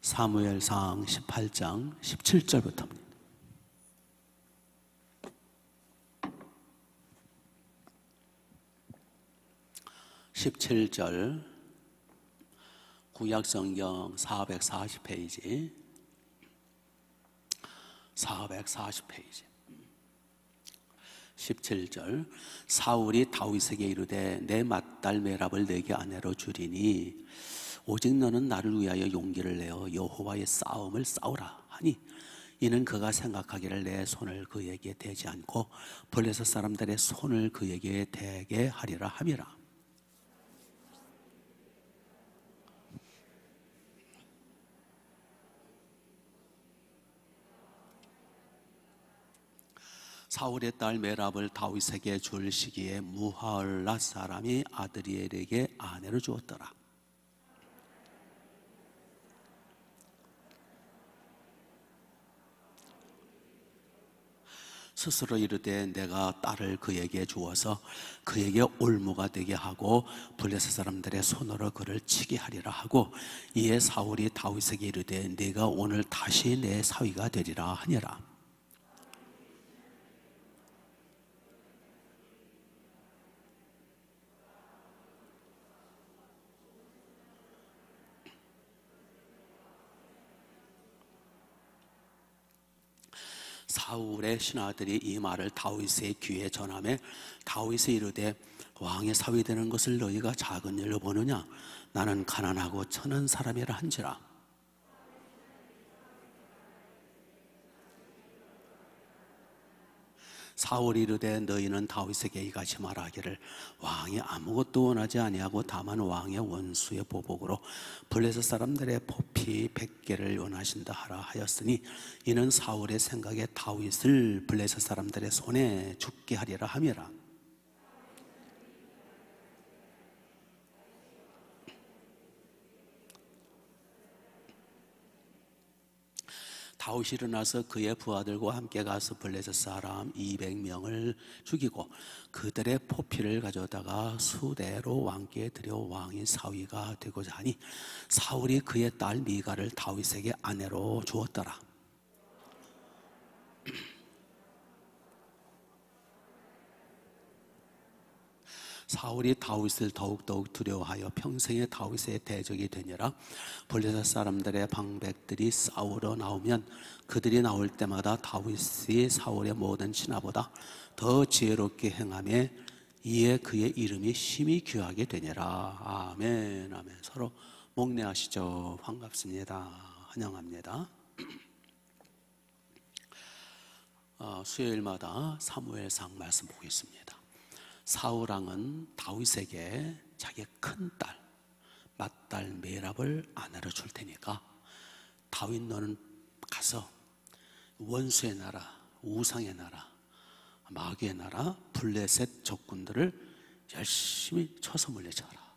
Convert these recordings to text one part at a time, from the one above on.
사무엘상 18장 17절부터입니다. 17절, 구약성경 440페이지 440페이지 17절. 사울이 다윗에게 이르되 내 맏딸 메랍을 내게 아내로 주리니 오직 너는 나를 위하여 용기를 내어 여호와의 싸움을 싸우라 하니, 이는 그가 생각하기를 내 손을 그에게 대지 않고 블레셋 사람들의 손을 그에게 대게 하리라 함이라. 사울의 딸 메랍을 다윗에게 줄 시기에 무하을랏 사람이 아드리엘에게 아내로 주었더라. 스스로 이르되 내가 딸을 그에게 주어서 그에게 올무가 되게 하고 블레셋 사람들의 손으로 그를 치게 하리라 하고, 이에 사울이 다윗에게 이르되 네가 오늘 다시 내 사위가 되리라 하니라. 사울의 신하들이 이 말을 다윗의 귀에 전하매 다윗이 이르되 왕의 사위 되는 것을 너희가 작은 일로 보느냐? 나는 가난하고 천한 사람이라 한지라. 사울이 이르되 너희는 다윗에게 이같이 말하기를 왕이 아무것도 원하지 아니하고 다만 왕의 원수의 보복으로 블레셋 사람들의 포피 100개를 원하신다 하라 하였으니, 이는 사울의 생각에 다윗을 블레셋 사람들의 손에 죽게 하리라 함이라. 다윗이 일어나서 그의 부하들과 함께 가서 블레셋 사람 200명을 죽이고 그들의 포피를 가져다가 수대로 왕께 드려 왕의 사위가 되고자 하니, 사울이 그의 딸 미갈을 다윗에게 아내로 주었더라. 사울이 다윗을 더욱더욱 두려워하여 평생에 다윗의 대적이 되니라. 블레셋 사람들의 방백들이 싸우러 나오면 그들이 나올 때마다 다윗이 사울의 모든 신하보다 더 지혜롭게 행하며 이에 그의 이름이 심히 귀하게 되니라. 아멘, 아멘. 서로 목례하시죠. 반갑습니다. 환영합니다. 수요일마다 사무엘상 말씀 보고 있습니다. 사울 왕은 다윗에게 자기의 큰딸 맏딸 메랍을 아내로 줄 테니까 다윗 너는 가서 원수의 나라, 우상의 나라, 마귀의 나라 블레셋 적군들을 열심히 쳐서 물리쳐라.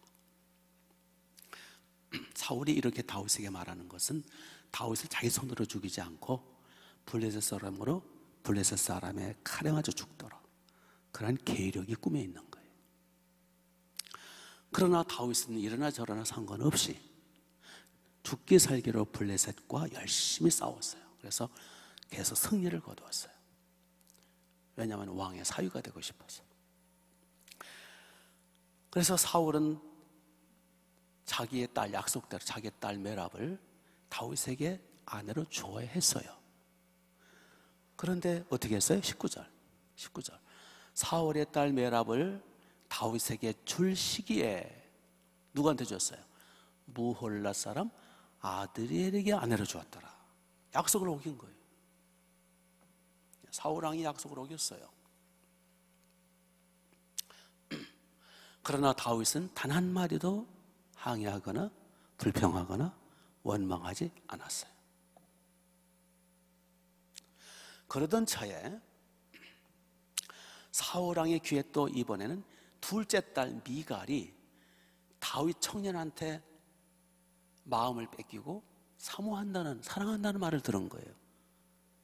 사울이 이렇게 다윗에게 말하는 것은 다윗을 자기 손으로 죽이지 않고 블레셋 사람으로 블레셋 사람의 칼에 맞아 죽도록 그런 계략이 꿈에 있는 거예요. 그러나 다윗은 이러나 저러나 상관없이 죽기 살기로 블레셋과 열심히 싸웠어요. 그래서 계속 승리를 거두었어요. 왜냐하면 왕의 사위가 되고 싶어서. 그래서 사울은 자기의 딸, 약속대로 자기의 딸 메랍을 다윗에게 아내로 주어야 했어요. 그런데 어떻게 했어요? 19절 사울의 딸 메랍을 다윗에게 줄 시기에 누구한테 줬어요? 무홀랏 사람 아드리엘에게 아내로 주었더라. 약속을 어긴 거예요. 사울 왕이 약속을 어겼어요. 그러나 다윗은 단 한마디도 항의하거나 불평하거나 원망하지 않았어요. 그러던 차에 사울 왕의 귀에 또 이번에는 둘째 딸 미갈이 다윗 청년한테 마음을 뺏기고 사모한다는, 사랑한다는 말을 들은 거예요.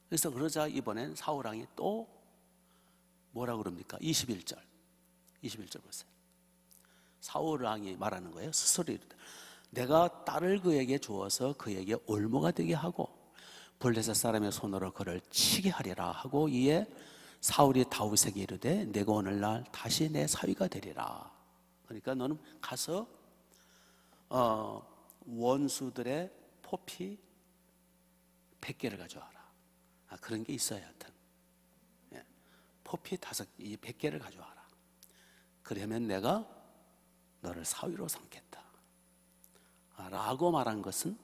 그래서 그러자 이번엔 사울 왕이 또 뭐라 그럽니까? 21절 보세요. 사울 왕이 말하는 거예요. 스스로 이르되 내가 딸을 그에게 주어서 그에게 올무가 되게 하고 블레셋 사람의 손으로 그를 치게 하리라 하고, 이에 사울이 다윗에게 이르되 내가 오늘날 다시 내 사위가 되리라. 그러니까 너는 가서 원수들의 포피 100개를 가져와라. 그런 게 있어요. 하여튼 포피 100개를 가져와라. 그러면 내가 너를 사위로 삼겠다 라고 말한 것은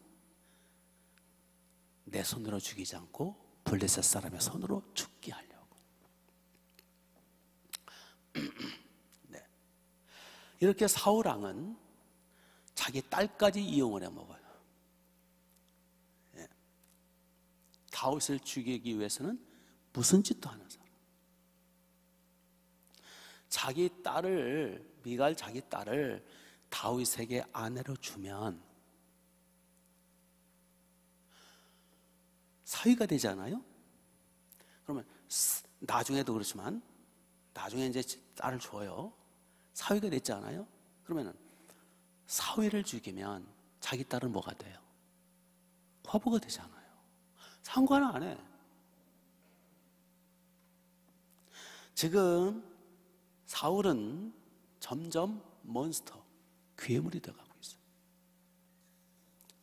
내 손으로 죽이지 않고 블레셋 사람의 손으로 죽게 하려고. 네. 이렇게 사울 왕은 자기 딸까지 이용을 해먹어요. 예. 다윗을 죽이기 위해서는 무슨 짓도 하는 사람. 자기 딸을, 미갈 자기 딸을 다윗에게 아내로 주면 사위가 되잖아요. 그러면 나중에도 그렇지만 나중에 이제 딸을 줘요. 사위가 됐잖아요. 그러면 사위를 죽이면 자기 딸은 뭐가 돼요? 과부가 되잖아요. 상관 안 해. 지금 사울은 점점 몬스터, 괴물이 되어가고 있어요.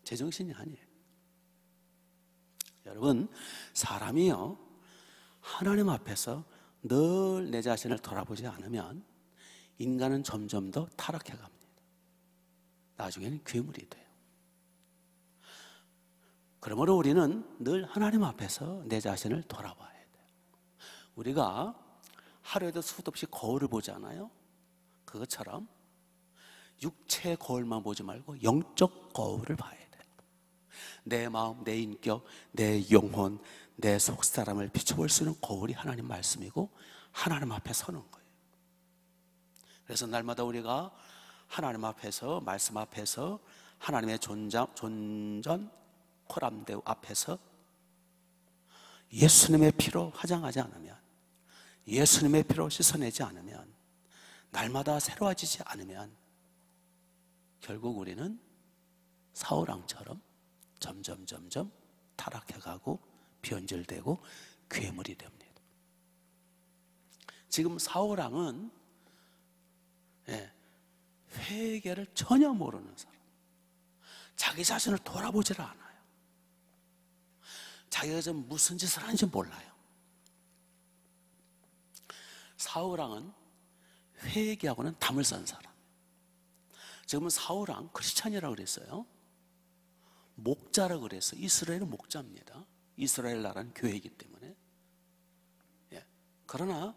제정신이 아니에요. 여러분, 사람이요, 하나님 앞에서 늘 내 자신을 돌아보지 않으면 인간은 점점 더 타락해 갑니다. 나중에는 괴물이 돼요. 그러므로 우리는 늘 하나님 앞에서 내 자신을 돌아봐야 돼요. 우리가 하루에도 수도 없이 거울을 보잖아요. 그것처럼 육체의 거울만 보지 말고 영적 거울을 봐야 돼요. 내 마음, 내 인격, 내 영혼, 내 속사람을 비춰볼 수 있는 거울이 하나님 말씀이고 하나님 앞에 서는 거예요. 그래서 날마다 우리가 하나님 앞에서, 말씀 앞에서, 하나님의 존전 코람데우 앞에서 예수님의 피로 화장하지 않으면, 예수님의 피로 씻어내지 않으면, 날마다 새로워지지 않으면 결국 우리는 사울왕처럼 점점 타락해가고 변질되고 괴물이 됩니다. 지금 사울왕은 회개를 전혀 모르는 사람, 자기 자신을 돌아보지를 않아요. 자기가 지금 무슨 짓을 하는지 몰라요. 사울왕은 회개하고는 담을 싼 사람. 지금은 사울왕 크리스찬이라고 그랬어요. 목자라고 그랬어요. 이스라엘은 목자입니다. 이스라엘 나라는 교회이기 때문에. 그러나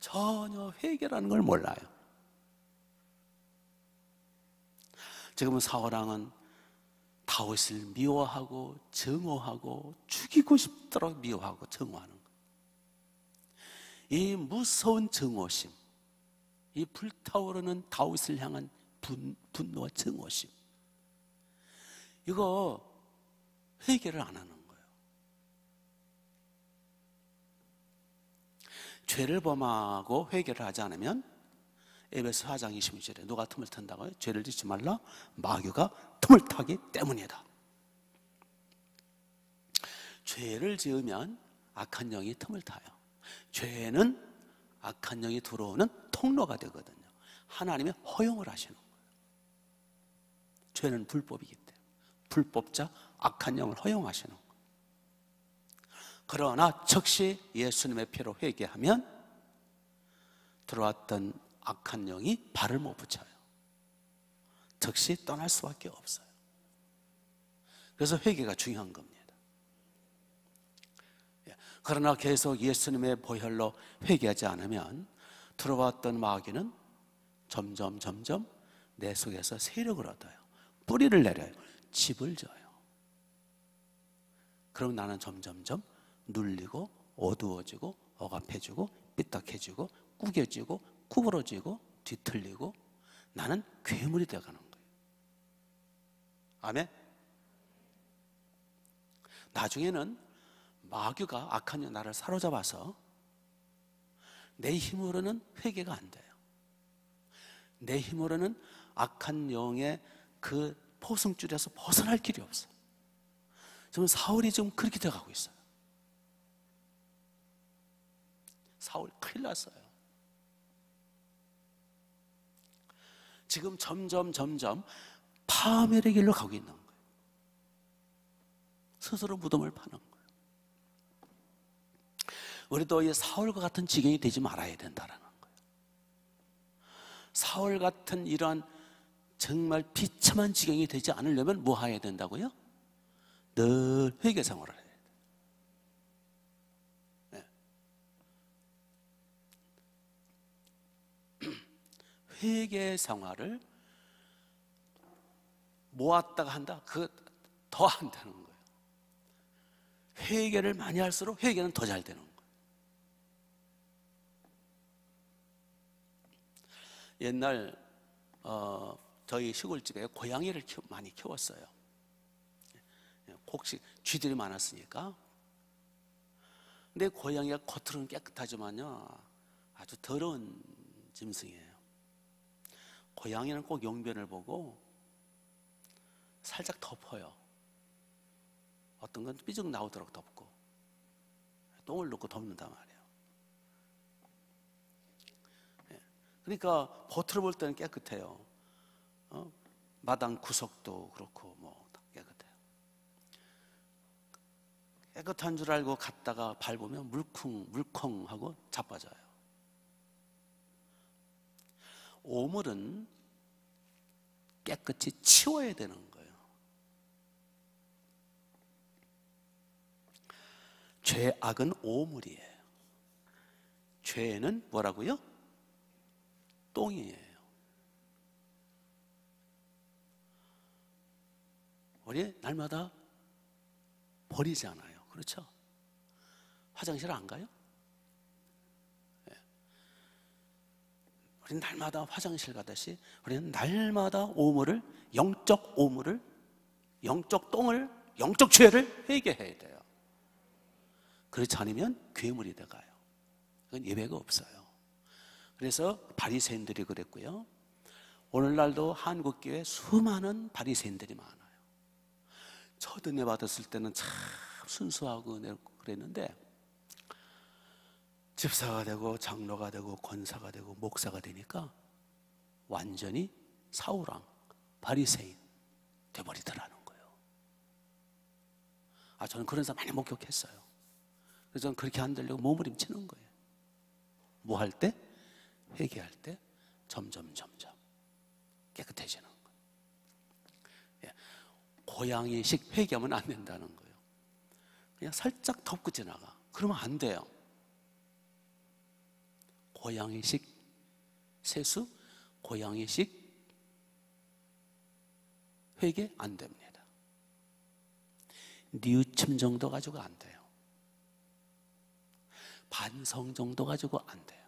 전혀 회개라는 걸 몰라요. 지금은 사울왕은 다윗을 미워하고 증오하고 죽이고 싶도록 미워하고 증오하는 거예요. 이 무서운 증오심, 이 불타오르는 다윗을 향한 분노와 증오심, 이거 회개를 안 하는 거예요. 죄를 범하고 회개를 하지 않으면 에베소 4장 26절에 누가 틈을 튼다고요? 죄를 짓지 말라, 마귀가 틈을 타기 때문이다. 죄를 지으면 악한 영이 틈을 타요. 죄는 악한 영이 들어오는 통로가 되거든요. 하나님이 허용을 하시는 거예요. 죄는 불법이기 때문에 불법자 악한 영을 허용하시는 거예요. 그러나 즉시 예수님의 피로 회개하면 들어왔던 악한 영이 발을 못 붙여요. 즉시 떠날 수밖에 없어요. 그래서 회개가 중요한 겁니다. 그러나 계속 예수님의 보혈로 회개하지 않으면 들어왔던 마귀는 점점 내 속에서 세력을 얻어요. 뿌리를 내려요. 집을 져요. 그럼 나는 점점 눌리고 어두워지고 억압해지고 삐딱해지고 구겨지고 구부러지고 뒤틀리고 나는 괴물이 되어가는 거예요. 아멘? 나중에는 마귀가 악한 영 나를 사로잡아서 내 힘으로는 회개가 안 돼요. 내 힘으로는 악한 영의 그 포승줄에서 벗어날 길이 없어. 지금 사울이 지금 그렇게 돼가고 있어요. 사울 큰일 났어요. 지금 점점 파멸의 길로 가고 있는 거예요. 스스로 무덤을 파는 거예요. 우리도 이 사울과 같은 지경이 되지 말아야 된다는 거예요. 사울 같은 이러한 정말 비참한 지경이 되지 않으려면 뭐 해야 된다고요? 늘 회개 생활을 해야 돼요. 네. 회개 생활을 모았다가 한다? 그거 더 한다는 거예요. 회개를 많이 할수록 회개는 더 잘 되는 거예요. 옛날 저희 시골집에 고양이를 많이 키웠어요. 혹시 쥐들이 많았으니까. 근데 고양이가 겉으로는 깨끗하지만요, 아주 더러운 짐승이에요. 고양이는 꼭 용변을 보고 살짝 덮어요. 어떤 건 삐죽 나오도록 덮고, 똥을 넣고 덮는단 말이에요. 그러니까 겉으로 볼 때는 깨끗해요. 마당 구석도 그렇고 뭐 깨끗해요. 깨끗한 줄 알고 갔다가 밟으면 물컹하고 자빠져요. 오물은 깨끗이 치워야 되는 거예요. 죄악은 오물이에요. 죄는 뭐라고요? 똥이에요. 우리 날마다 버리지 않아요. 그렇죠? 화장실 안 가요? 네. 우리는 날마다 화장실 가듯이 우리는 날마다 오물을, 영적 오물을, 영적 똥을, 영적 죄를 회개해야 돼요. 그렇지 않으면 괴물이 돼가요. 그건 예배가 없어요. 그래서 바리새인들이 그랬고요. 오늘날도 한국교회에 수많은 바리새인들이 많아요. 첫 은혜 받았을 때는 참 순수하고 그랬는데 집사가 되고 장로가 되고 권사가 되고 목사가 되니까 완전히 사울왕, 바리새인 돼버리더라는 거예요. 저는 그런 사람 많이 목격했어요. 그래서 저는 그렇게 안 되려고 몸부림치는 거예요. 뭐 할 때? 회개할 때 점점 깨끗해지는 거예요. 고양이식 회개하면 안 된다는 거예요. 그냥 살짝 덮고 지나가. 그러면 안 돼요. 고양이식 세수, 고양이식 회개 안 됩니다. 뉘우침 정도 가지고 안 돼요. 반성 정도 가지고 안 돼요.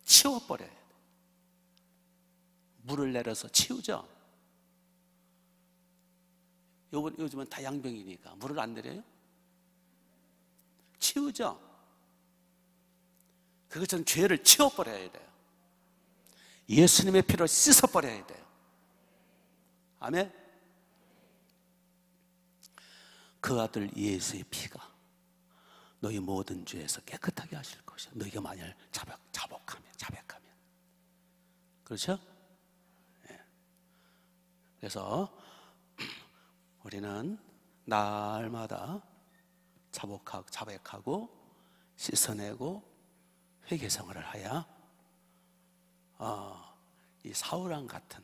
치워버려야 돼요. 물을 내려서 치우죠. 요즘은 다 양병이니까 물을 안 내려요? 치우죠. 그것처럼 죄를 치워버려야 돼요. 예수님의 피로 씻어버려야 돼요. 아멘. 그 아들 예수의 피가 너희 모든 죄에서 깨끗하게 하실 것이야. 너희가 만약 자복하면 그렇죠? 네. 그래서 우리는 날마다 자백하고 씻어내고 회개생활을 하여 이 사울왕 같은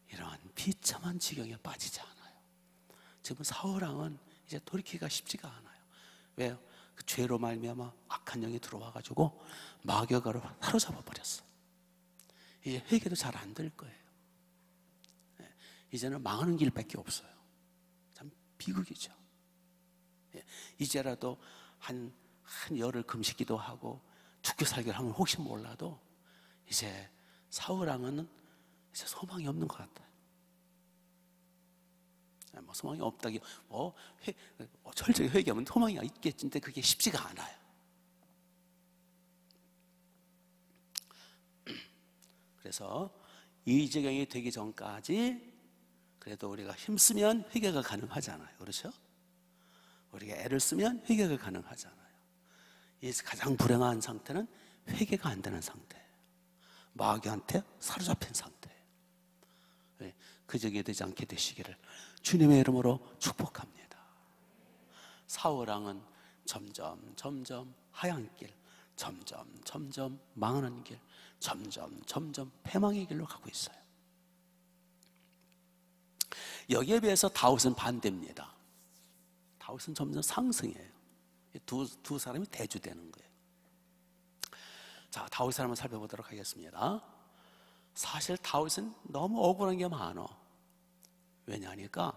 이러한 비참한 지경에 빠지지 않아요. 지금 사울왕은 이제 돌이키기가 쉽지가 않아요. 왜요? 그 죄로 말미암아 악한 영이 들어와가지고 마귀가로 사로잡아 버렸어. 이제 회개도 잘 안 될 거예요. 이제는 망하는 길밖에 없어요. 참 비극이죠. 이제라도 한 열흘 금식기도 하고 죽게 살기를 하면 혹시 몰라도 이제 사울왕은 이제 소망이 없는 것 같아요. 뭐 소망이 없다기 철저히 회개하면 소망이 있겠는데 그게 쉽지가 않아요. 그래서 이 지경이 되기 전까지 그래도 우리가 힘쓰면 회개가 가능하잖아요. 그렇죠? 우리가 애를 쓰면 회개가 가능하잖아요. 이 가장 불행한 상태는 회개가 안 되는 상태예요. 마귀한테 사로잡힌 상태예요. 그 적이 되지 않게 되시기를 주님의 이름으로 축복합니다. 사울왕은 점점 하얀 길, 점점 망하는 길, 점점 패망의 길로 가고 있어요. 여기에 비해서 다윗은 반대입니다. 다윗은 점점 상승해요. 두 사람이 대주되는 거예요. 자, 다윗을 한번 살펴보도록 하겠습니다. 사실 다윗은 너무 억울한 게 많아. 왜냐하니까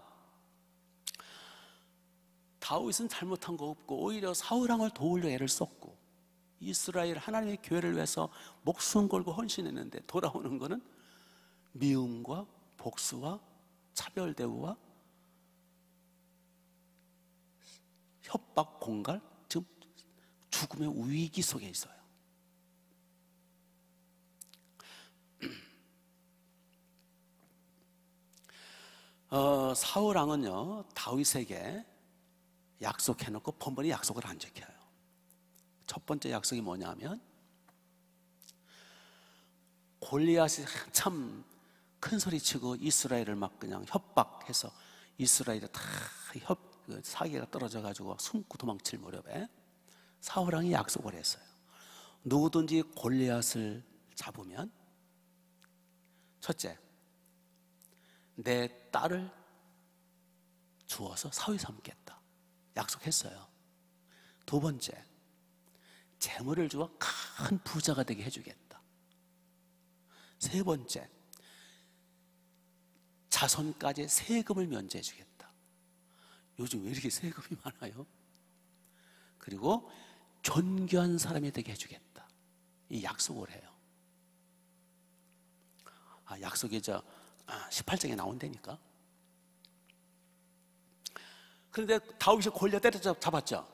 다윗은 잘못한 거 없고 오히려 사울왕을 도우려 애를 썼고 이스라엘 하나님의 교회를 위해서 목숨 걸고 헌신했는데 돌아오는 거는 미움과 복수와 차별 대우와 협박 공갈, 지금 죽음의 위기 속에 있어요. 사울왕은요 다윗에게 약속해놓고 번번이 약속을 안 지켜요. 첫 번째 약속이 뭐냐면 골리앗이 참 큰 소리치고 이스라엘을 막 그냥 협박해서 이스라엘이 다 사기가 떨어져가지고 숨고 도망칠 무렵에 사울왕이 약속을 했어요. 누구든지 골리앗을 잡으면 첫째, 내 딸을 주어서 사위 삼겠다 약속했어요. 두 번째, 재물을 주어 큰 부자가 되게 해주겠다. 세 번째, 자손까지 세금을 면제해 주겠다. 요즘 왜 이렇게 세금이 많아요? 그리고 존귀한 사람이 되게 해주겠다. 이 약속을 해요. 약속이 18장에 나온다니까. 그런데 다윗이 골리앗 때려잡았죠.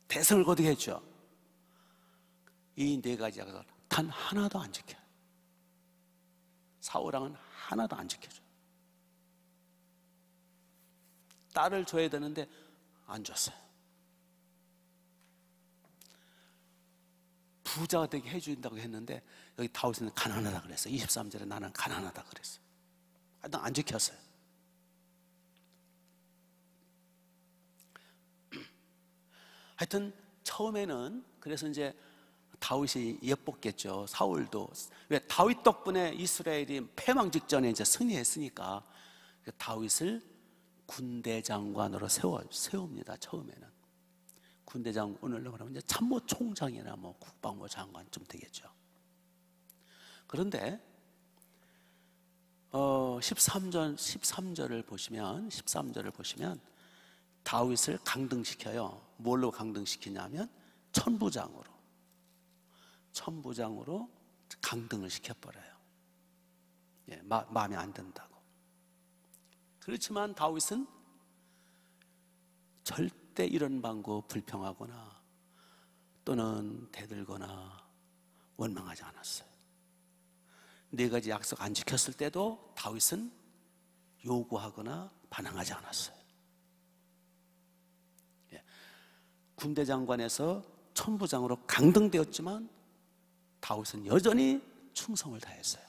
대성을 거두게 했죠. 이 네 가지 약속을 단 하나도 안 지켜요. 사울왕은 하나도 안 지켜줘요. 딸을 줘야 되는데 안 줬어요. 부자가 되게 해준다고 했는데 여기 다윗은 가난하다 그랬어요. 23절에 나는 가난하다 그랬어요. 하여튼 안 지켰어요. 하여튼 처음에는 그래서 이제 다윗이 예뻤겠죠. 사울도. 왜? 다윗 덕분에 이스라엘이 패망 직전에 이제 승리했으니까 다윗을 군대 장관으로 세웁니다. 처음에는. 군대 장관으로 그러면 이제 참모 총장이나 뭐 국방부 장관쯤 되겠죠. 그런데 13절을 보시면 다윗을 강등시켜요. 뭘로 강등시키냐면 천부장으로 강등을 시켜버려요. 마음에 안 든다고. 그렇지만 다윗은 절대 이런 방구 불평하거나 또는 대들거나 원망하지 않았어요. 네 가지 약속 안 지켰을 때도 다윗은 요구하거나 반항하지 않았어요. 군대 장관에서 천부장으로 강등되었지만 다윗은 여전히 충성을 다했어요.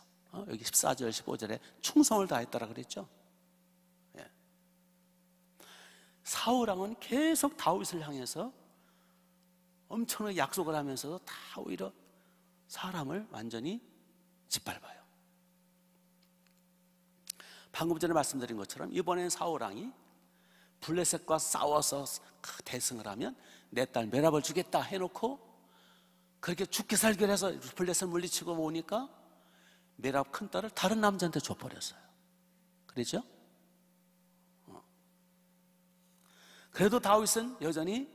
여기 14절 15절에 충성을 다했다라 그랬죠. 사울왕은 계속 다윗을 향해서 엄청나게 약속을 하면서도 다 오히려 사람을 완전히 짓밟아요. 방금 전에 말씀드린 것처럼 이번엔 사울왕이 블레셋과 싸워서 대승을 하면 내 딸 메랍을 주겠다 해놓고 그렇게 죽게 살기를 해서 블레셋 물리치고 오니까 메랍 큰딸을 다른 남자한테 줘버렸어요. 그랬죠? 그래도 다윗은 여전히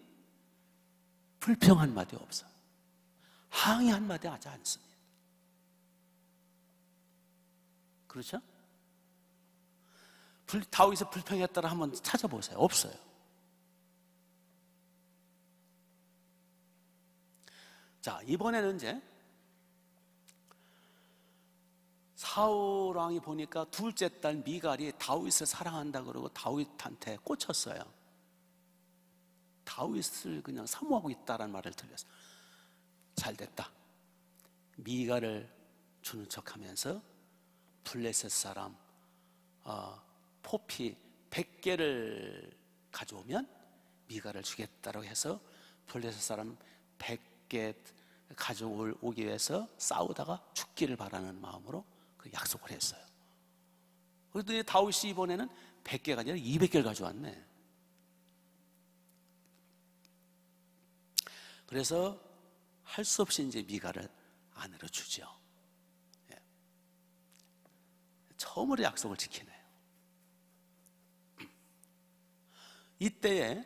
불평 한마디 없어요. 항의 한마디 하지 않습니다. 그렇죠? 다윗의 불평했다라 한번 찾아보세요. 없어요. 자, 이번에는 이제 사울 왕이 보니까 둘째 딸 미갈이 다윗을 사랑한다 그러고 다윗한테 꽂혔어요. 다윗을 그냥 사모하고 있다라는 말을 들렸어요. 잘 됐다. 미갈을 주는 척하면서 블레셋 사람 포피 100개를 가져오면 미갈을 주겠다고 해서 블레셋 사람 100개 가져오기 위해서 싸우다가 죽기를 바라는 마음으로 그 약속을 했어요. 그랬더니 다윗이 이번에는 100개가 아니라 200개를 가져왔네. 그래서 할 수 없이 이제 미갈을 아내로 주죠. 예. 처음으로 약속을 지키네요. 이때에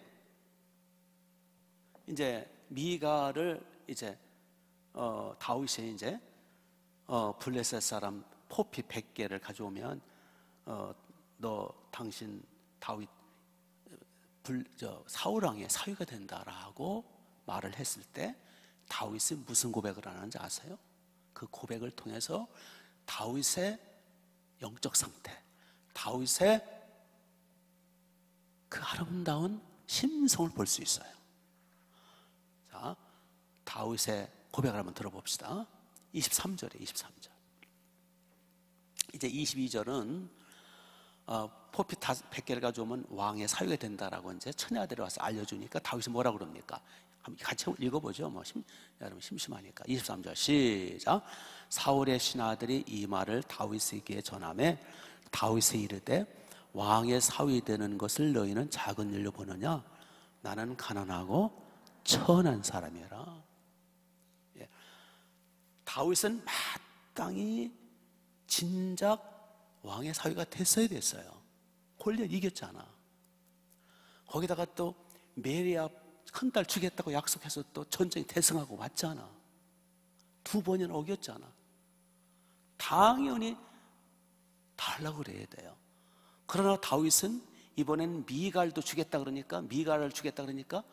이제 미갈을 이제 다윗이 이제 블레셋 사람 포피 100개를 가져오면 당신 다윗 사울 왕의 사위가 된다라고 말을 했을 때 다윗이 무슨 고백을 하는지 아세요? 그 고백을 통해서 다윗의 영적 상태, 다윗의 그 아름다운 심성을 볼 수 있어요. 자, 다윗의 고백을 한번 들어봅시다. 23절에 23절. 이제 22절은 포피 100개를 가져오면 왕의 사위가 된다라고 이제 처녀 아들이 와서 알려주니까 다윗이 뭐라 그럽니까? 한번 같이 읽어보죠. 여러분 심심하니까. 23절 시작. 사울의 신하들이 이 말을 다윗에게 전하매 다윗이 이르되 왕의 사위 되는 것을 너희는 작은 일로 보느냐? 나는 가난하고 천한 사람이라. 예. 다윗은 마땅히 진작 왕의 사위가 됐어야 됐어요. 골리앗 이겼잖아. 거기다가 또 메리아 큰딸 주겠다고 약속해서 또 전쟁에 대승하고 왔잖아. 2번이나 어겼잖아. 당연히 달라고 그래야 돼요. 그러나 다윗은 이번엔 미갈도 주겠다 그러니까, 미갈을 주겠다 그러니까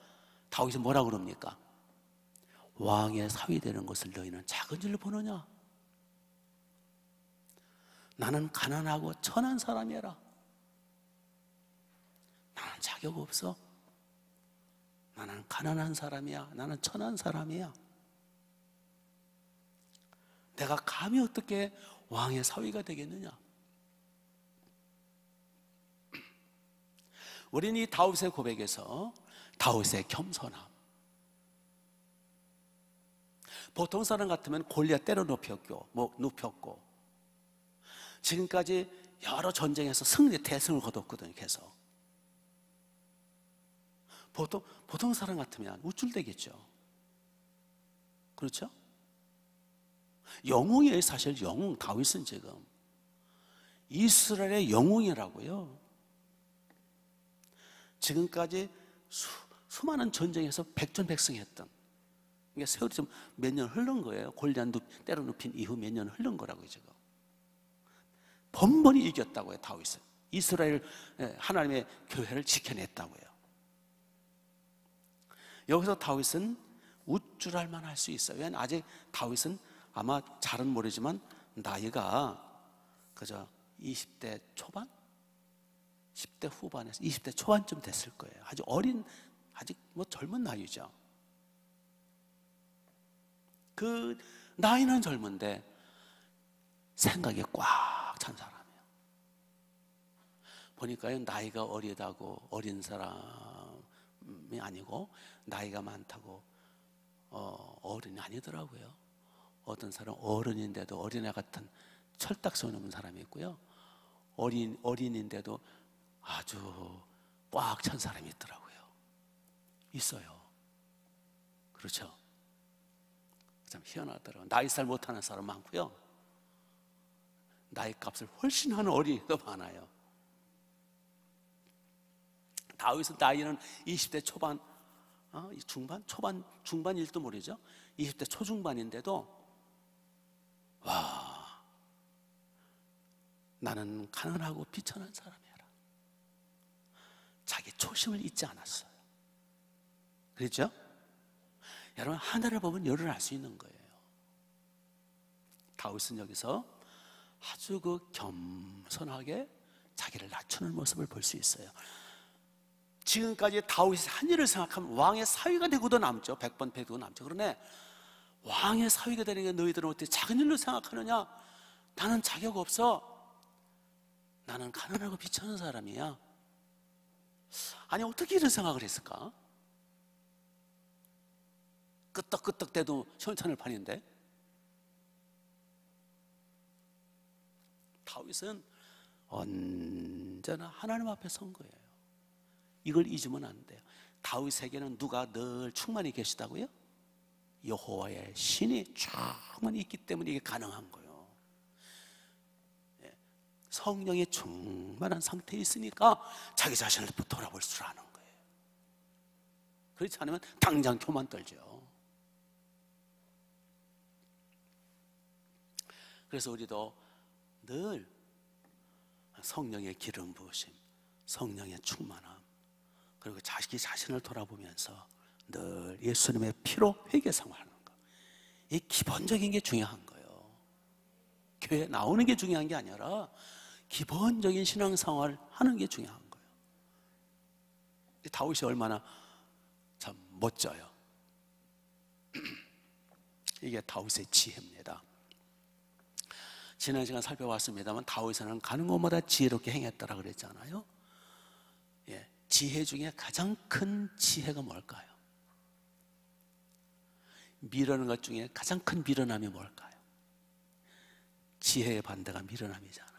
다윗은 뭐라 그럽니까? 왕의 사위 되는 것을 너희는 작은 일로 보느냐? 나는 가난하고 천한 사람이라. 나는 자격 없어. 나는 가난한 사람이야. 나는 천한 사람이야. 내가 감히 어떻게 왕의 사위가 되겠느냐? 우리는 이 다윗의 고백에서 다윗의 겸손함, 보통 사람 같으면 골리앗 때려 눕혔고 지금까지 여러 전쟁에서 대승을 거뒀거든요. 계속 보통 사람 같으면 우쭐대겠죠. 그렇죠? 영웅이에요. 사실 영웅. 다윗은 지금 이스라엘의 영웅이라고요. 지금까지 수많은 전쟁에서 백전백승했던, 그러니까 세월이 좀 몇 년 흐른 거예요. 골리앗 때려 눕힌 이후 몇 년 흐른 거라고요. 지금 번번이 이겼다고요. 다윗은 이스라엘 하나님의 교회를 지켜냈다고요. 여기서 다윗은 우쭐할 만할 수 있어요. 왜냐하면 아직 다윗은 아마 잘은 모르지만 나이가 그저 20대 초반? 10대 후반에서 20대 초반쯤 됐을 거예요. 아직 젊은 나이죠. 그 나이는 젊은데 생각이 꽉 찬 사람이에요. 보니까요, 나이가 어리다고 어린 사람이 아니고 나이가 많다고 어른이 아니더라고요. 어떤 사람은 어른인데도 어린애 같은 철딱서니 없는 사람이 있고요, 어린인데도 아주 꽉 찬 사람이 있더라고요. 있어요. 그렇죠? 참 희한하더라고요. 나이 살 못하는 사람 많고요, 나이 값을 훨씬 하는 어린이도 많아요. 다윗은 나이는 20대 초반, 중반일도 모르죠. 20대 초중반인데도 나는 가난하고 비천한 사람이라 자기 초심을 잊지 않았어요. 그렇죠? 여러분, 하늘을 보면 열을 알 수 있는 거예요. 다윗은 여기서 아주 그 겸손하게 자기를 낮추는 모습을 볼 수 있어요. 지금까지 다윗이 한 일을 생각하면 왕의 사위가 되고도 남죠. 100번 패도 남죠. 그러네 왕의 사위가 되는 게 너희들은 어떻게 작은 일로 생각하느냐? 나는 자격 없어. 나는 가난하고 비천한 사람이야. 아니 어떻게 이런 생각을 했을까? 끄떡끄떡대도 시원찮을 판인데. 다윗은 언제나 하나님 앞에 선 거예요. 이걸 잊으면 안 돼요. 다윗에게는 누가 늘 충만히 계시다고요? 여호와의 신이 충만히 있기 때문에 이게 가능한 거예요. 성령이 충만한 상태에 있으니까 자기 자신을 돌아볼 줄 아는 거예요. 그렇지 않으면 당장 교만 떨죠. 그래서 우리도 늘 성령의 기름 부으심, 성령의 충만함, 그리고 자기 자신을 돌아보면서 늘 예수님의 피로 회개 생활하는 거, 이 기본적인 게 중요한 거예요. 교회 나오는 게 중요한 게 아니라 기본적인 신앙생활 하는 게 중요한 거예요. 다윗이 얼마나 참 멋져요. 이게 다윗의 지혜입니다. 지난 시간 살펴봤습니다만 다윗은 가는 곳마다 지혜롭게 행했다라 그랬잖아요. 예, 지혜 중에 가장 큰 지혜가 뭘까요? 미련한 것 중에 가장 큰 미련함이 뭘까요? 지혜의 반대가 미련함이잖아요.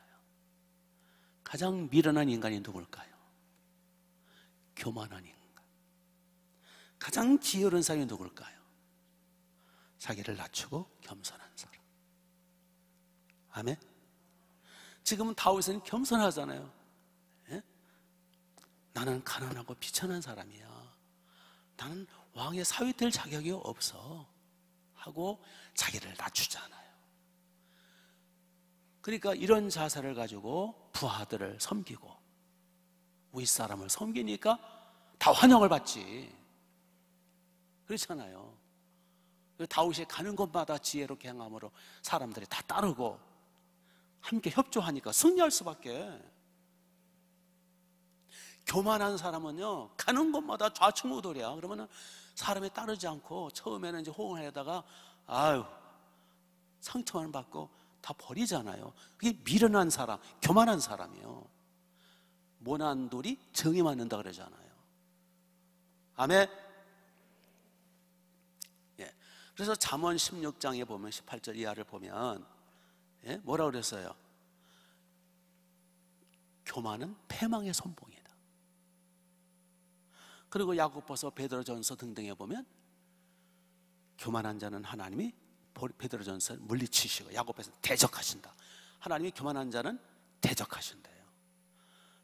가장 미련한 인간이 누굴까요? 교만한 인간. 가장 지혜로운 사람이 누굴까요? 자기를 낮추고 겸손한 사람. 아멘. 지금은 다윗은 겸손하잖아요. 예? 나는 가난하고 비천한 사람이야. 나는 왕의 사위 될 자격이 없어 하고 자기를 낮추잖아요. 그러니까 이런 자세를 가지고 부하들을 섬기고 윗사람을 섬기니까 다 환영을 받지. 그렇잖아요. 다윗이 가는 곳마다 지혜롭게 행함으로 사람들이 다 따르고 함께 협조하니까 승리할 수밖에. 교만한 사람은요, 가는 곳마다 좌충우돌이야. 그러면은 사람이 따르지 않고 처음에는 이제 호응을 하다가 아유 상처만 받고 다 버리잖아요. 그게 미련한 사람, 교만한 사람이요. 모난 돌이 정이 맞는다 그러잖아요. 아멘. 예. 그래서 잠언 16장에 보면 18절 이하를 보면 예? 뭐라고 그랬어요? 교만은 패망의 선봉이다. 그리고 야고보서, 베드로전서 등등에 보면 교만한 자는 하나님이 베드로전서 물리치시고 야고보에서 대적하신다. 하나님이 교만한 자는 대적하신대요.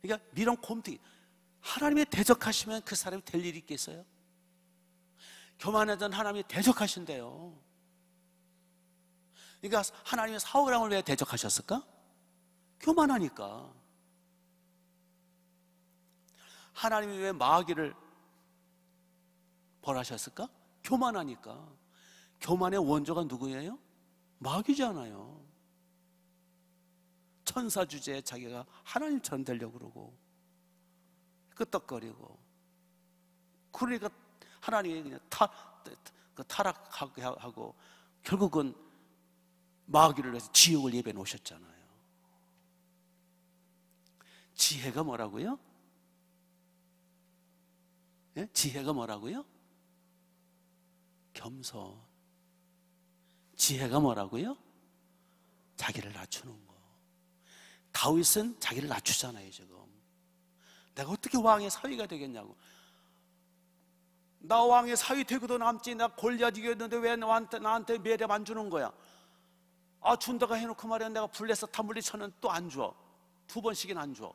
그러니까 미련 곰탱이, 하나님이 대적하시면 그 사람이 될 일이 있겠어요? 교만한 자는 하나님이 대적하신대요. 그러니까 하나님이 사울 왕을 왜 대적하셨을까? 교만하니까. 하나님이 왜 마귀를 벌하셨을까? 교만하니까. 교만의 원조가 누구예요? 마귀잖아요. 천사 주제에 자기가 하나님처럼 되려고 그러고 끄떡거리고, 그러니까 하나님이 그냥 타락하게 하고 결국은 마귀를 해서 지옥을 예배해 놓으셨잖아요. 지혜가 뭐라고요? 예? 지혜가 뭐라고요? 겸손. 지혜가 뭐라고요? 자기를 낮추는 거. 다윗은 자기를 낮추잖아요. 지금 내가 어떻게 왕의 사위가 되겠냐고. 나 왕의 사위 되고도 남지. 나 골리앗 이겼는데 왜 나한테 매력 안 주는 거야? 아, 준다가 해놓고 말이야, 내가 불내서 다 물리쳐는 또 안 줘. 2번씩이나 안 줘.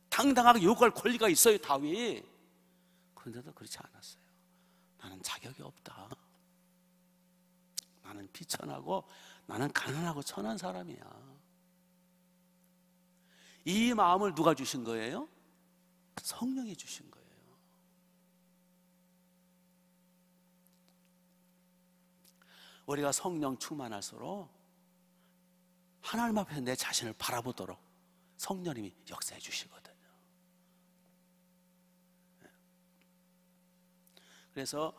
당당하게 요구할 권리가 있어요, 다윗. 그런데도 그렇지 않았어요. 나는 자격이 없다. 나는 비천하고 나는 가난하고 천한 사람이야. 이 마음을 누가 주신 거예요? 성령이 주신 거예요. 우리가 성령 충만할수록 하나님 앞에서 내 자신을 바라보도록 성령님이 역사해 주시거든요. 그래서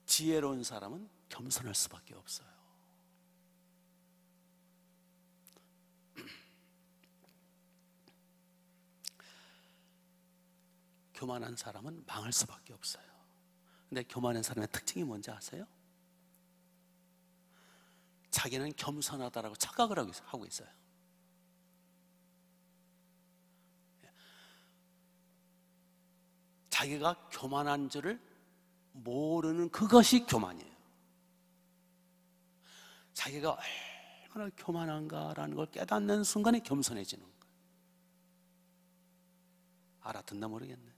지혜로운 사람은 겸손할 수밖에 없어요. 교만한 사람은 망할 수밖에 없어요. 근데 교만한 사람의 특징이 뭔지 아세요? 자기는 겸손하다라고 착각을 하고 있어요. 자기가 교만한 줄을 모르는 그것이 교만이에요. 자기가 얼마나 교만한가라는 걸 깨닫는 순간에 겸손해지는 거예요. 알아듣나 모르겠네.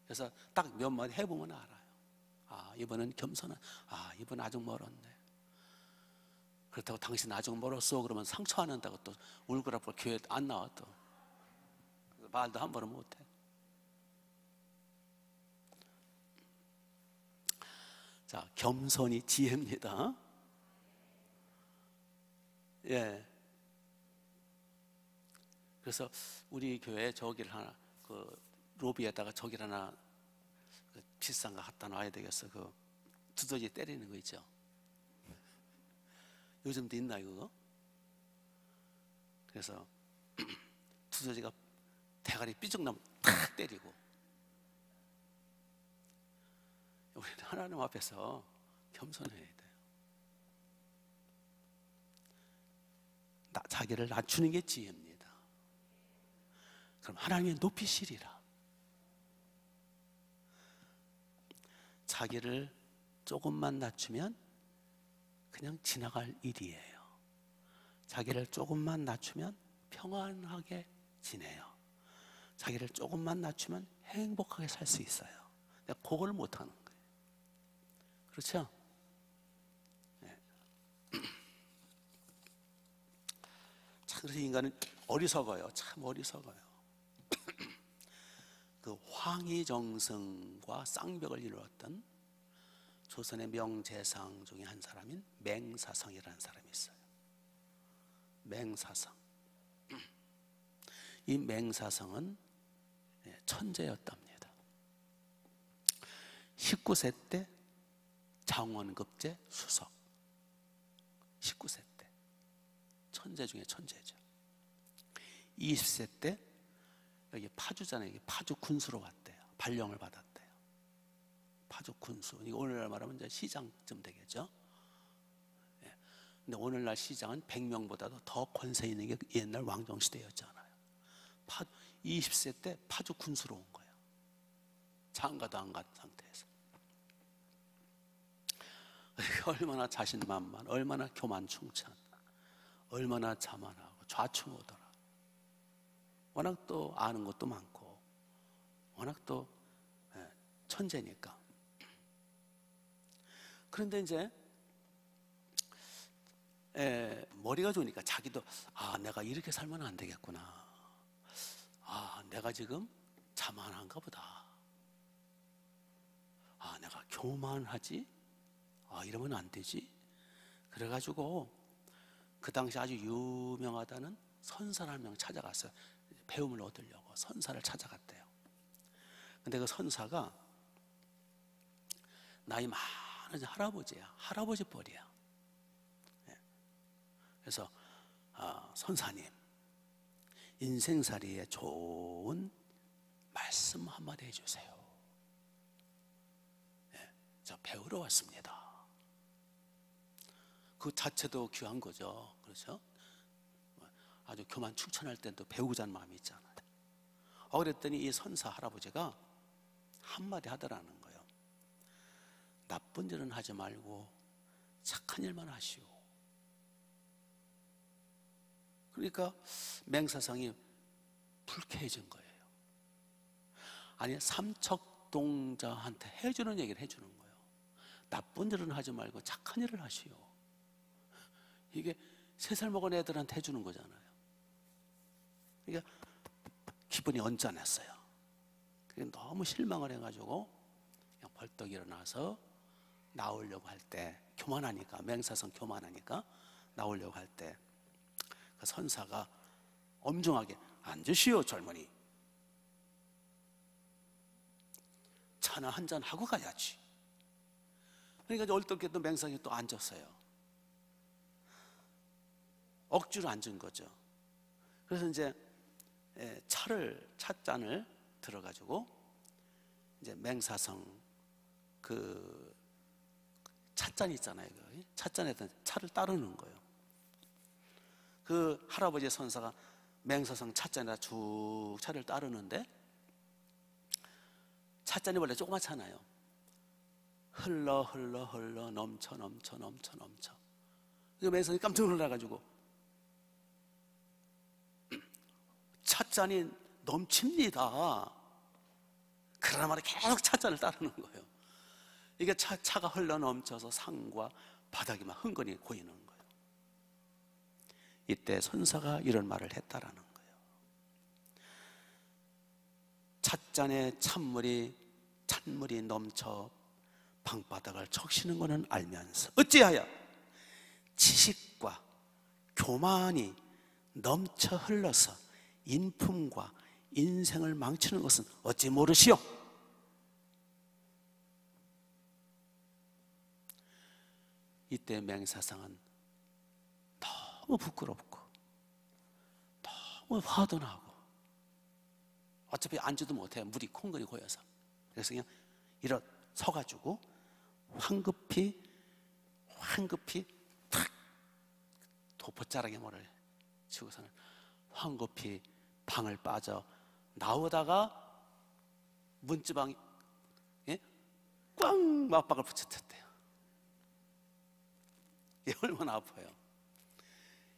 그래서 딱 몇 마디 해보면 알아요. 아, 이분은 겸손한, 아, 이분 아직 멀었네. 그렇다고 당신 아직 멀었어 그러면 상처 안 한다고 또 울그락불 교회 안 나와 또 말도 한 번은 못해. 자, 겸손이 지혜입니다. 예. 그래서 우리 교회에 저기를 하나, 그 로비에다가 저기를 하나, 그 비싼 거 갖다 놔야 되겠어. 그 두더지 때리는 거 있죠. 요즘도 있나 이거? 그래서 두더지가 대가리 삐죽 나면 탁 때리고. 우리는 하나님 앞에서 겸손해야 돼요. 자기를 낮추는 게 지혜입니다. 그럼 하나님이 높이시리라. 자기를 조금만 낮추면 그냥 지나갈 일이에요. 자기를 조금만 낮추면 평안하게 지내요. 자기를 조금만 낮추면 행복하게 살 수 있어요. 근데 그걸 못하는 거예요. 그렇죠? 네. 참, 그래서 인간은 어리석어요. 참 어리석어요. 그 황희정승과 쌍벽을 이루었던 조선의 명재상 중에 한 사람인 맹사성이라는 사람이 있어요. 맹사성. 이 맹사성은 천재였답니다. 19세 때 장원급제 수석. 19세 때 천재 중에 천재죠. 20세 때 여기 파주잖아요. 여기 파주 군수로 왔대요. 발령을 받았대요. 파주 군수. 이거 오늘날 말하면 이제 시장쯤 되겠죠. 예. 근데 오늘날 시장은 100명보다도 더 권세 있는 게 옛날 왕정시대였잖아요. 20세 때 파주 군수로 온 거예요. 장가도 안 간 상태에서. 얼마나 자신만만, 얼마나 교만충천, 얼마나 자만하고 좌충우돌하고. 워낙 또 아는 것도 많고 워낙 또 천재니까. 그런데 이제 머리가 좋으니까 자기도 내가 이렇게 살면 안 되겠구나. 내가 지금 자만한가 보다. 내가 교만하지? 이러면 안 되지. 그래가지고 그 당시 아주 유명하다는 선사를 한 명 찾아갔어요. 배움을 얻으려고 선사를 찾아갔대요. 근데 그 선사가 나이 많은 할아버지야. 할아버지 뻘이야. 그래서 선사님, 인생살이에 좋은 말씀 한마디 해주세요. 저 배우러 왔습니다. 그 자체도 귀한 거죠. 그렇죠? 아주 교만 충천할 때도 배우자는 마음이 있잖아요. 그랬더니 이 선사 할아버지가 한마디 하더라는 거예요. 나쁜 일은 하지 말고 착한 일만 하시오. 그러니까 맹사성이 불쾌해진 거예요. 아니, 삼척동자한테 해주는 얘기를 해주는 거예요. 나쁜 일은 하지 말고 착한 일을 하시오. 이게 3살 먹은 애들한테 해주는 거잖아요. 그러니까 기분이 언짢았어요. 너무 실망을 해가지고 그냥 벌떡 일어나서 나오려고 할 때 교만하니까, 맹사성 교만하니까 나오려고 할 때 그 선사가 엄중하게 앉으시오 젊은이, 차나 한잔 하고 가야지. 그러니까 얼떨결에 맹사성이 또 앉았어요. 억지로 앉은 거죠. 그래서 이제 찻잔을 들어가지고 이제 맹사성 그 찻잔 있잖아요. 찻잔에다 차를 따르는 거예요. 그 할아버지 선사가 맹사성 찻잔에다 쭉 차를 따르는데 찻잔이 원래 조그맣잖아요. 흘러 넘쳐. 그 맹사성이 깜짝 놀라가지고 찻잔이 넘칩니다. 그러나 말이 계속 찻잔을 따르는 거예요. 이게 차가 흘러 넘쳐서 상과 바닥이 막 흥건히 고이는 거예요. 이때 선사가 이런 말을 했다라는 거예요. 찻잔에 찬물이 넘쳐 방바닥을 적시는 것은 알면서 어찌하여 지식과 교만이 넘쳐 흘러서 인품과 인생을 망치는 것은 어찌 모르시오? 이때 맹사성은 너무 부끄럽고 너무 화도 나고 어차피 앉지도 못해요. 물이 콩근히 고여서. 그래서 그냥 일어서가지고 황급히 탁 도포자락에 뭐를 치고서는 황급히 방을 빠져 나오다가 문지방에 꽝 맞박을 붙였댔대요. 이게 얼마나 아파요.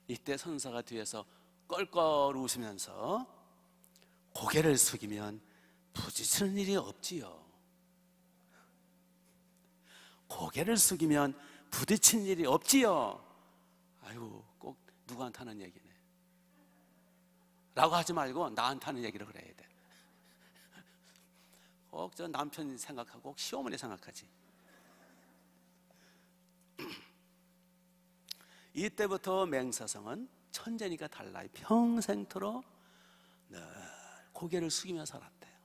이때 선사가 뒤에서 껄껄 웃으면서 고개를 숙이면 부딪히는 일이 없지요. 고개를 숙이면 부딪히는 일이 없지요. 아이고, 꼭 누구한테 하는 얘기네 라고 하지 말고 나한테 하는 얘기를 그래야 돼. 꼭 저 남편 생각하고 꼭 시어머니 생각하지. 이때부터 맹사성은 천재니까 달라요. 평생토록 늘 고개를 숙이며 살았대요.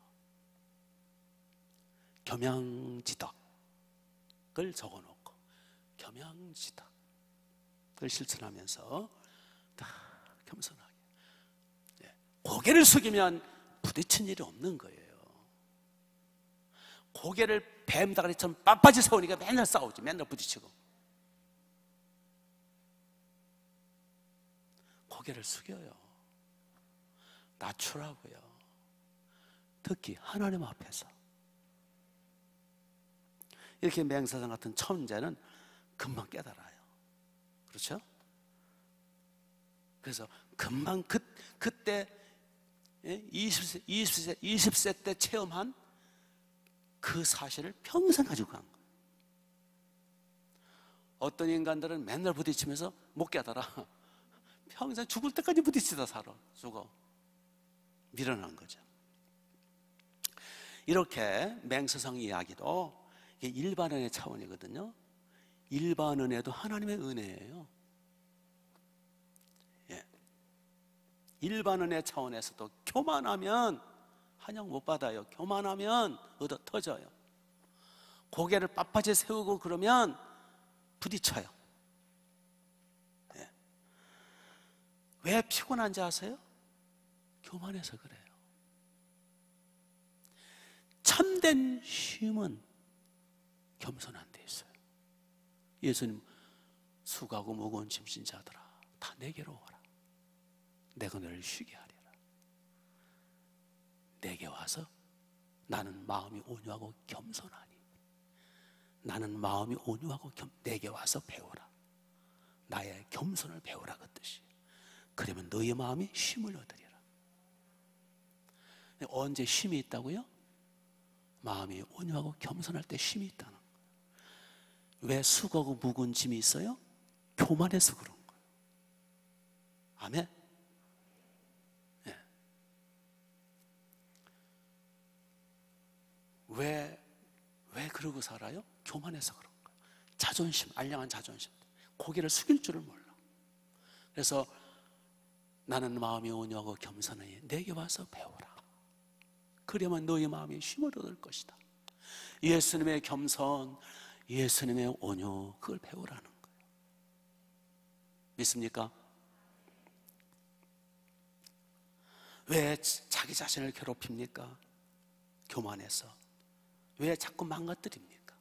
겸양지덕을 적어놓고 겸양지덕을 실천하면서 다 겸손하게 고개를 숙이면 부딪힌 일이 없는 거예요. 고개를 뱀다가리처럼 빳빳이 세우니까 맨날 싸우지. 맨날 부딪히고. 고개를 숙여요. 낮추라고요. 특히 하나님 앞에서. 이렇게 맹사성 같은 천재는 금방 깨달아요. 그렇죠? 그래서 금방 그때 20세 때 체험한 그 사실을 평생 가지고 간 거예요. 어떤 인간들은 맨날 부딪히면서 못 깨달아. 평생 죽을 때까지 부딪히다 살아. 죽어. 밀어넣은 거죠. 이렇게 맹사성 이야기도 이게 일반 은혜 차원이거든요. 일반 은혜도 하나님의 은혜예요. 일반 은혜 차원에서도 교만하면 환영 못 받아요. 교만하면 얻어 터져요. 고개를 빳빳이 세우고 그러면 부딪혀요. 왜 피곤한지 아세요? 교만해서 그래요. 참된 쉼은 겸손한 데 있어요. 예수님 수고하고 무거운 짐진 자들아 다 내게로 오라. 내가 너를 쉬게 하리라. 내게 와서 나는 마음이 온유하고 겸손하니 나는 마음이 온유하고 내게 와서 배우라. 나의 겸손을 배우라 그 뜻이에요. 그러면 너의 마음이 쉼을 얻으리라. 언제 쉼이 있다고요? 마음이 온유하고 겸손할 때 쉼이 있다는 거예요. 왜 수고하고 무거운 짐이 있어요? 교만해서 그런 거예요. 아멘? 네. 왜 그러고 살아요? 교만해서 그런 거예요. 자존심, 알량한 자존심, 고개를 숙일 줄을 몰라. 그래서 나는 마음이 온유하고 겸손하니 내게 와서 배우라. 그러면 너희 마음이 쉼을 얻을 것이다. 예수님의 겸손, 예수님의 온유, 그걸 배우라는 거예요. 믿습니까? 왜 자기 자신을 괴롭힙니까? 교만해서. 왜 자꾸 망가뜨립니까?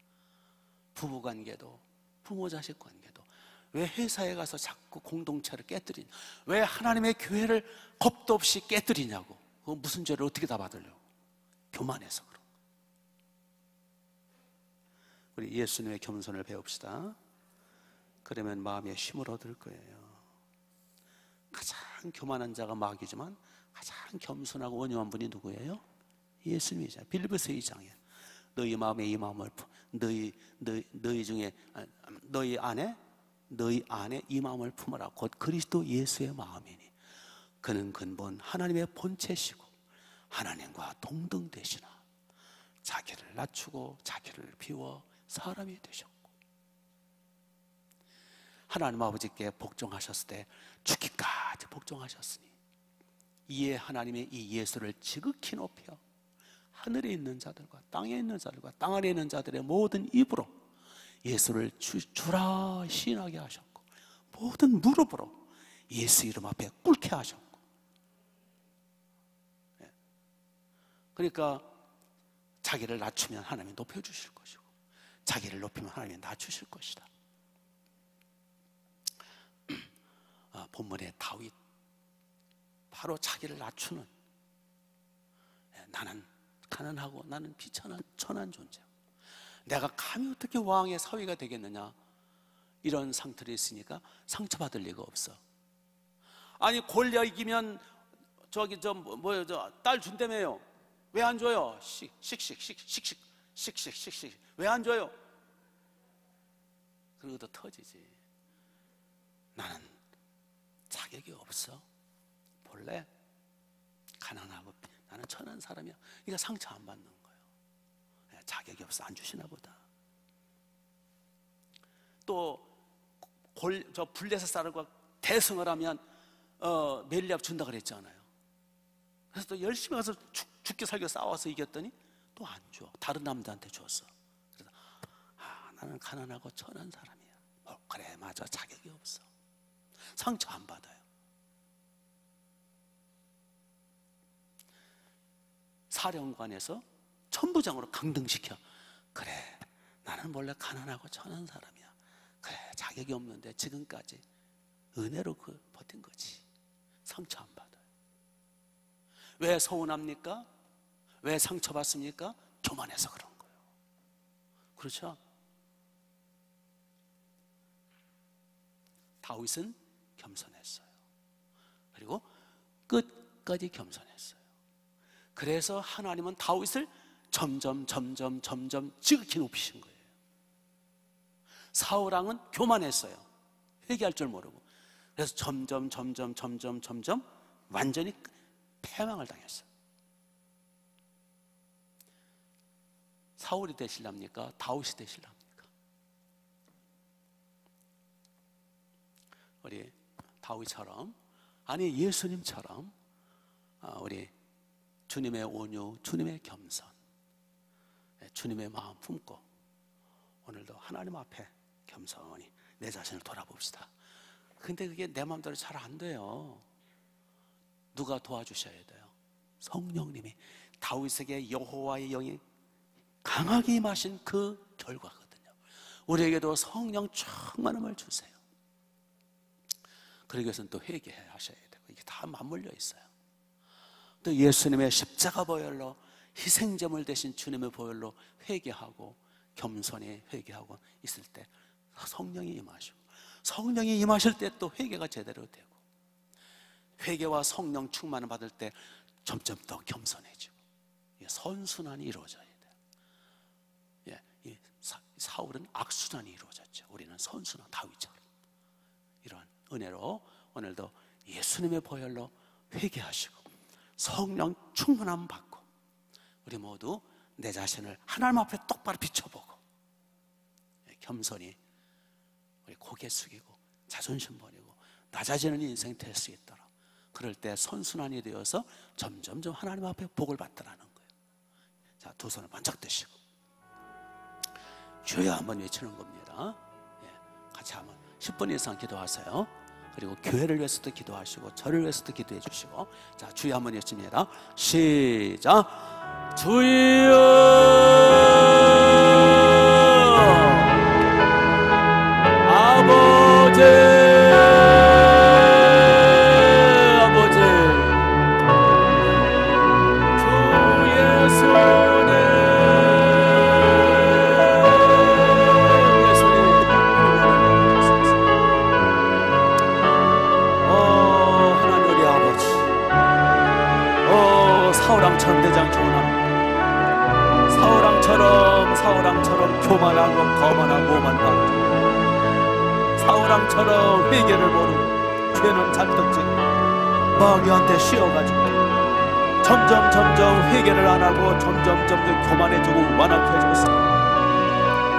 부부관계도, 부모자식 관계도. 왜 회사에 가서 자꾸 공동체를 깨뜨리냐? 왜 하나님의 교회를 겁도 없이 깨뜨리냐고. 그거 무슨 죄를 어떻게 다 받으려고? 교만해서 그런 거예요. 우리 예수님의 겸손을 배웁시다. 그러면 마음에 쉼을 얻을 거예요. 가장 교만한 자가 마귀지만 가장 겸손하고 온유한 분이 누구예요? 예수님이죠. 빌립보서 2장에 너희 마음에 이 마음을 너희 안에 이 마음을 품어라. 곧 그리스도 예수의 마음이니 그는 근본 하나님의 본체시고 하나님과 동등되시나 자기를 낮추고 자기를 비워 사람이 되셨고 하나님 아버지께 복종하셨을 때 죽기까지 복종하셨으니 이에 하나님의 이 예수를 지극히 높여 하늘에 있는 자들과 땅에 있는 자들과 땅 아래 있는 자들의 모든 입으로 예수를 주라 시인하게 하셨고 모든 무릎으로 예수 이름 앞에 꿇게 하셨고, 그러니까 자기를 낮추면 하나님이 높여주실 것이고 자기를 높이면 하나님이 낮추실 것이다. 본문의 다윗, 바로 자기를 낮추는, 나는 가난하고 나는 비천한 천한 존재, 내가 감히 어떻게 왕의 사위가 되겠느냐, 이런 상태로 있으니까 상처받을 리가 없어. 아니 골리앗 이기면 저기 딸 준다며요. 왜 안 줘요? 씩씩 왜 안 줘요? 그러고도 터지지. 나는 자격이 없어. 본래 가난하고 나는 천한 사람이야. 그러니까 상처 안 받는 거예요. 자격이 없어 안 주시나 보다. 또 블레셋 사람과 대승을 하면 멜리압 준다 그랬잖아요. 그래서 또 열심히 가서 죽게 살게 싸워서 이겼더니 또 안 줘. 다른 남자한테 줬어. 그래서 나는 가난하고 천한 사람이야. 그래 맞아, 자격이 없어. 상처 안 받아요. 사령관에서 천부장으로 강등시켜. 그래 나는 원래 가난하고 천한 사람이야. 그래 자격이 없는데 지금까지 은혜로 버틴 거지. 상처 안 받아요. 왜 서운합니까? 왜 상처받습니까? 교만해서 그런 거예요. 그렇죠? 다윗은 겸손했어요. 그리고 끝까지 겸손했어요. 그래서 하나님은 다윗을 점점 지극히 높이신 거예요. 사울왕은 교만했어요. 회개할 줄 모르고. 그래서 점점 완전히 패망을 당했어요. 사울이 되실랍니까? 다윗이 되실랍니까? 우리 다윗처럼, 아니 예수님처럼 우리 주님의 온유, 주님의 겸손, 주님의 마음 품고 오늘도 하나님 앞에 겸손히 내 자신을 돌아봅시다. 근데 그게 내 마음대로 잘 안 돼요. 누가 도와주셔야 돼요? 성령님이. 다윗에게 여호와의 영이 강하게 임하신 그 결과거든요. 우리에게도 성령 충만함을 주세요. 그러기 위해서는 또 회개하셔야 되고, 이게 다 맞물려 있어요. 또 예수님의 십자가 보혈로, 희생제물 대신 주님의 보혈로 회개하고 겸손히 회개하고 있을 때 성령이 임하시고, 성령이 임하실 때 또 회개가 제대로 되고, 회개와 성령 충만을 받을 때 점점 더 겸손해지고, 선순환이 이루어져야 돼요. 이 사울은 악순환이 이루어졌죠. 우리는 선순환, 다윗처럼. 이런 은혜로 오늘도 예수님의 보혈로 회개하시고 성령 충만함 받고, 우리 모두 내 자신을 하나님 앞에 똑바로 비춰보고 겸손히 우리 고개 숙이고 자존심 버리고 낮아지는 인생이 될 수 있도록, 그럴 때 선순환이 되어서 점점점 하나님 앞에 복을 받더라는 거예요. 자, 두 손을 번쩍 드시고 주여 한번 외치는 겁니다. 예, 같이 한번 10분 이상 기도하세요. 그리고 교회를 위해서도 기도하시고 저를 위해서도 기도해 주시고, 자, 주여 한번 외칩니다. 시작. 주여 아버지, 아버지, 주의 손에, 하나님 우리 아버지, 사울왕처럼 대장 교훈합니다. 사울왕처럼 교만하고 거만하고 오만하고, 사울왕처럼 회개를 모르고 죄는 잔뜩지고 마귀한테 씌어가지고 점점 회개를 안하고 점점 교만해지고 완악해졌어.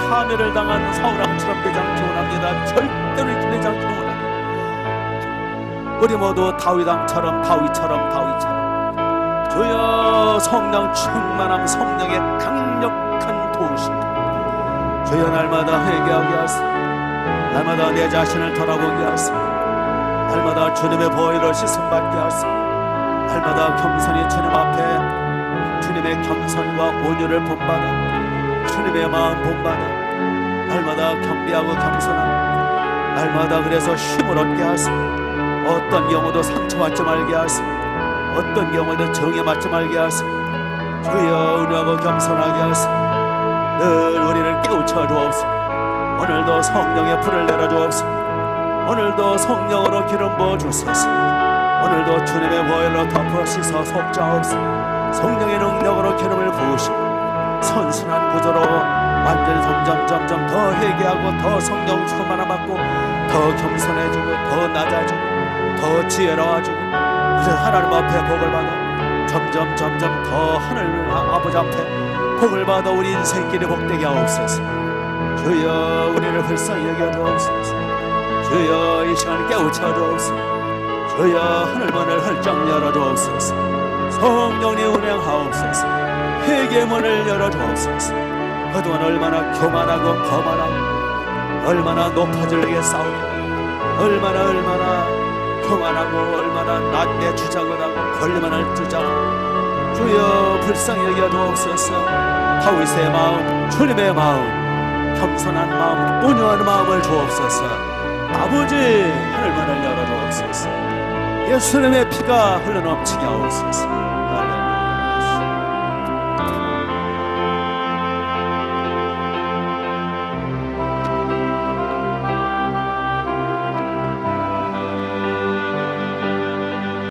파멸을 당한 사울왕처럼 되지 원합니다. 절대로 이렇게 되지 않기 원합니다. 우리 모두 다윗왕처럼 주여 성령 충만함, 성령의 강력한 도우심, 주여 날마다 회개하게 하소서. 날마다 내 자신을 돌아보게 하소서. 날마다 주님의 보혈로 씻음받게 하소서. 날마다 겸손히 주님 앞에 주님의 겸손과 온유를 본받아 주님의 마음 본받아 날마다 겸비하고 겸손하고, 날마다 그래서 힘을 얻게 하소서. 어떤 경우도 상처받지 말게 하소서. 어떤 경우도 정에 맞지 말게 하소서. 주여 은혜하고 겸손하게 하소서. 늘 우리를 깨우쳐 주옵소서. 오늘도 성령의 불을 내려주옵소서. 오늘도 성령으로 기름 부어주소서. 오늘도 주님의 보혈로 덮어 씻어 속죄하옵소서. 성령의 능력으로 기름을 부으시고 선순환 구조로 완전히 점점 더 회개하고 더 성령 충만함 받고 더 겸손해지고 더 낮아지고 더 지혜로워지고, 그래서 하나님 앞에 복을 받아 점점 더 하늘 아버지 앞에 복을 받아 우리 인생길이 복되게 하옵소서. 주여 우리를 불쌍히 여겨주옵소서. 주여 이 시간을 깨우쳐 주옵소서. 주여 하늘문을 헐쩍 열어주옵소서. 성령님 운행하옵소서. 회개의 문을 열어주옵소서. 그동안 얼마나 교만하고 거만하고 얼마나 높아지려고 싸우고 얼마나 교만하고 얼마나 낮게 주장을 하고 권리만을 주장하고, 주여 불쌍히 여겨주옵소서. 다윗의 마음, 주님의 마음, 겸손한 마음, 온유한 마음을 주옵소서. 아버지 하늘문을 열어주옵소서. 예수님의 피가 흘러넘치게 하옵소서.